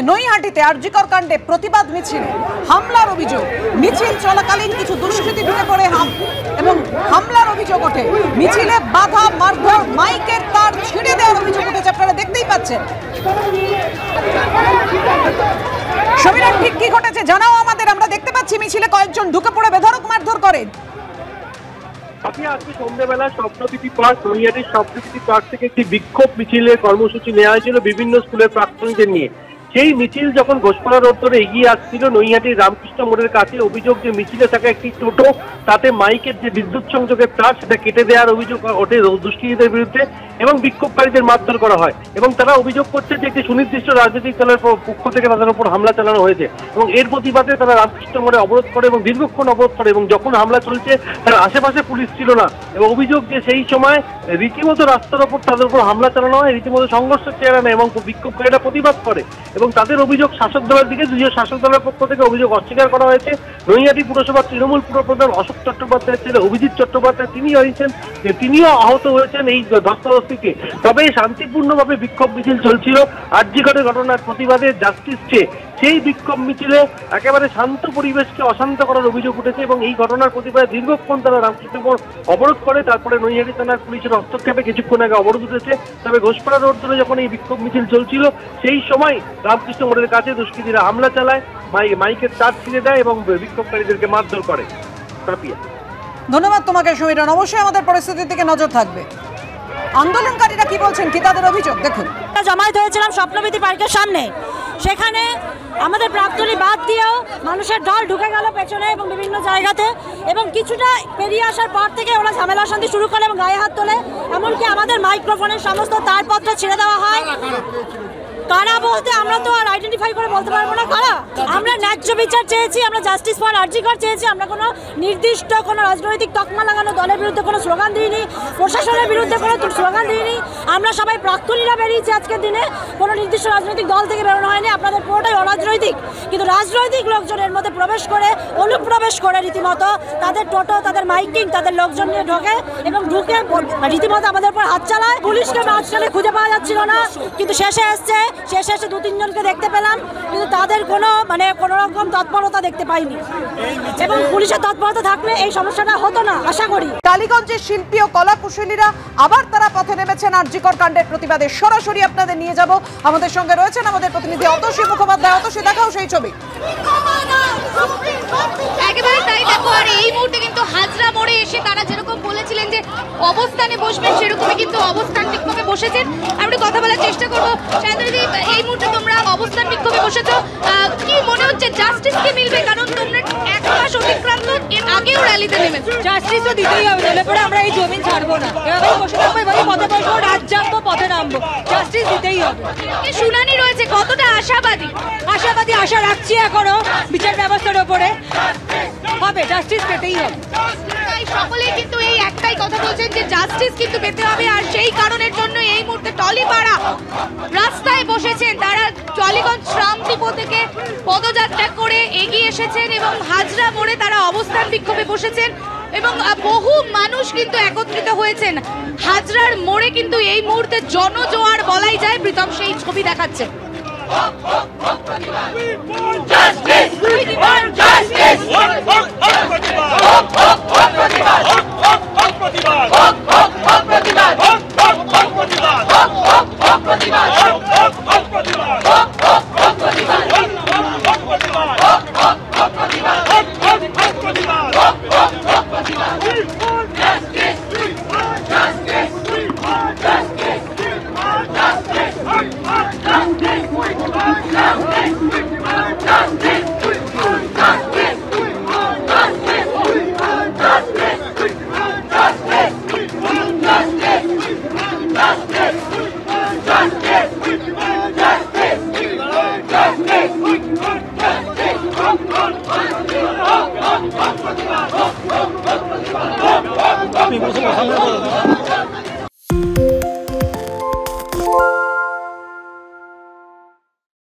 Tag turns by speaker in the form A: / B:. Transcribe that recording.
A: নৈহাটিতে আরজিকর কাণ্ডে প্রতিবাদ মিছিলে হামলার অভিযোগ। মিছিল চলাকালীন কিছু দুষ্কৃতী ঢুকে পড়ে এবং হামলার অভিযোগ ওঠে। মিছিলে বাধা, মারধর, মাইকের তার ছিঁড়ে দেওয়ার অভিযোগ উঠেছে। আপনারা দেখতেই পাচ্ছেন। সমীরণ, ঠিক কি ঘটেছে জানাও আমাদের। আমরা দেখতে পাচ্ছি মিছিলে কয়েকজন ঢুকে পড়ে বেধড়ক মারধর করেন।
B: আজকে সন্ধ্যাবেলা স্বপ্নবীথি পার্ক, নৈহাটির স্বপ্নবীথি পার্ক থেকে একটি বিক্ষোভ মিছিলের কর্মসূচি নেওয়া হয়েছিল বিভিন্ন স্কুলের প্রাক্তনীদের নিয়ে। সেই মিছিল যখন ঘোষপাড়া রোড ধরে এগিয়ে আসছিল নৈহাটির রামকৃষ্ণ মোড়ের কাছে, অভিযোগ যে মিছিলে থাকা একটি টোটো, তাতে মাইকের যে বিদ্যুৎ সংযোগের তার সেটা কেটে দেওয়ার অভিযোগ ওঠে দুষ্কৃতীদের বিরুদ্ধে এবং বিক্ষোভকারীদের মারধর করা হয়। এবং তারা অভিযোগ করছে যে একটি সুনির্দিষ্ট রাজনৈতিক দলের পক্ষ থেকে তাদের উপর হামলা চালানো হয়েছে এবং এর প্রতিবাদে তারা রামকৃষ্ণ মোড়ে অবরোধ করে এবং দীর্ঘক্ষণ অবরোধ করে। এবং যখন হামলা চলছে তার আশেপাশে পুলিশ ছিল না এবং অভিযোগ যে সেই সময় রীতিমতো রাস্তার ওপর তাদের উপর হামলা চালানো হয়, রীতিমতো সংঘর্ষের চেহারা নেয় এবং বিক্ষোভকারীরা প্রতিবাদ করে। এবং তাদের অভিযোগ শাসক দলের দিকে, যদিও শাসক দলের পক্ষ থেকে অভিযোগ অস্বীকার করা হয়েছে। নৈহাটি পুরসভার তৃণমূল পুরপ্রধান অশোক চট্টোপাধ্যায়ের ছেলে অভিজিৎ চট্টোপাধ্যায় তিনিও আহত হয়েছেন এই ধস্তাধস্তিতে। তবে শান্তিপূর্ণভাবে বিক্ষোভ মিছিল চলছিল আরজিকরের ঘটনার প্রতিবাদে জাস্টিস চেয়ে। সেই বিক্ষোভ মিছিলে একেবারে শান্ত পরিবেশকে অশান্ত করার অভিযোগ উঠেছে এবং এই ঘটনার প্রতিবাদে দীর্ঘক্ষণ তারা রামকৃষ্ণ মোড় অবরোধ করে। তারপরে নৈহাটি থানার পুলিশের হস্তক্ষেপে কিছুক্ষণ আগে অবরোধ উঠেছে। তবে ঘোষপাড়া রোড ধরে যখন এই বিক্ষোভ মিছিল চলছিল সেই সময় রামকৃষ্ণ মোড়ের কাছে দুষ্কৃতীরা হামলা চালায়, মাইকের তার ছিঁড়ে দেয় এবং বিক্ষোভকারীদেরকে মারধর করে।
A: ধন্যবাদ তোমাকে সমীরণ। অবশ্যই আমাদের পরিস্থিতির দিকে নজর থাকবে। আন্দোলনকারীরা কি বলছেন, কি তাদের অভিযোগ দেখুন।
C: জমায়েত হয়েছিলাম স্বপ্নবীথি পার্কের সামনে, সেখানে আমাদের প্রাক্তনী বাদ দিয়েও মানুষের ঢল ঢুকে গেল পেছনে এবং বিভিন্ন জায়গাতে, এবং কিছুটা পেরিয়ে আসার পর থেকে ওরা ঝামেলা শান্তি শুরু করে এবং গায়ে হাত তোলে। এমনকি আমাদের মাইক্রোফোনের সমস্ত তারপত্র ছেড়ে দেওয়া হয়। কারা বলতে আমরা তো আর আইডেন্টিফাই করে বলতে পারবো না কারা। আমরা ন্যায্য বিচার চেয়েছি, আমরা জাস্টিস ফর আরজিকর চেয়েছি। আমরা কোনো নির্দিষ্ট কোনো রাজনৈতিক তকমা লাগানো দলের বিরুদ্ধে কোনো স্লোগান দিইনি, প্রশাসনের বিরুদ্ধে কোনো স্লোগান দিইনি। আমরা সবাই প্রাক্তনীরা বেরিয়েছি আজকের দিনে, কোনো নির্দিষ্ট রাজনৈতিক দল থেকে বেরোনো হয়নি। আপনাদের পুরোটাই অরাজনৈতিক, কিন্তু রাজনৈতিক লোকজনের মধ্যে প্রবেশ করে, অনুপ্রবেশ করে রীতিমতো তাদের টোটো, তাদের মাইকিং, তাদের লোকজন নিয়ে ঢোকে এবং ঢুকে রীতিমতো আমাদের উপর হাত চালায়। পুলিশকে মাঝখানে খুঁজে পাওয়া যাচ্ছিল না, কিন্তু শেষে এসে 2-3 জনকে দেখতে পেলাম, কিন্তু তাদের কোনো রকম তৎপরতা দেখতে পাইনি। এবং পুলিশের তৎপরতা থাকলে এই সমস্যাটা হতো না আশা করি।
A: টালিগঞ্জের শিল্পী ও কলা কুশলীরা আবার তারা পথে নেমেছেন আরজিকর কাণ্ডের প্রতিবাদে। সরাসরি আপনাদের নিয়ে যাব। আমাদের সঙ্গে রয়েছেন আমাদের প্রতিনিধি অতসী মুখোপাধ্যায়। অতসী, দেখাও সেই ছবি।
D: একেবারে তাই, দেখো। আর এই মুহূর্তে কিন্তু হাজরা মোড়ে এসে তারা যেরকম বলেছিলেন যে অবস্থানে বসবেন, সেরকমই কিন্তু অবস্থান বিক্ষোভে বসেছেন। আমরা কথা বলার চেষ্টা করবো। এই মুহূর্তে তোমরা অবস্থান বিক্ষোভে বসেছো, কি মনে হচ্ছে জাস্টিস কে মিলবে? কারণ তোমরা 1 মাস অতিক্রান্ত, এর আগেও র্যালিতে নেমেছো।
C: জাস্টিস তো দিতেই হবে, নইলে পরে আমরা এই জমি ছাড়বো না। এভাবেই বসে থাকবো, এভাবেই পথে বসবো, রাত জাগবো, পথে নামবো। জাস্টিস দিতেই হবে।
D: শুনানি রয়েছে, কতটা আশাবাদী?
C: আশা রাখছি এখনো বিচার ব্যবস্থার উপরে। হবে, জাস্টিস পেতেই হবে।
D: সকলেই কিন্তু এই একটাই কথা বলছেন যে জাস্টিস কিন্তু পেতে হবে। আর সেই কারণের জন্য এই মুহূর্তে টলিপাড়া রাস্তায় বসেছেন তারা। টলিগঞ্জ ট্রাম ডিপো থেকে পদযাত্রা করে এগিয়ে এসেছেন এবং হাজরা মোড়ে তারা অবস্থান বিক্ষোভে বসেছেন এবং বহু মানুষ কিন্তু একত্রিত হয়েছেন হাজরার মোড়ে। কিন্তু এই মুহূর্তে জনজোয়ার বলাই যায়। প্রীতম সেই ছবি দেখাচ্ছে।
E: আপনি বলছেন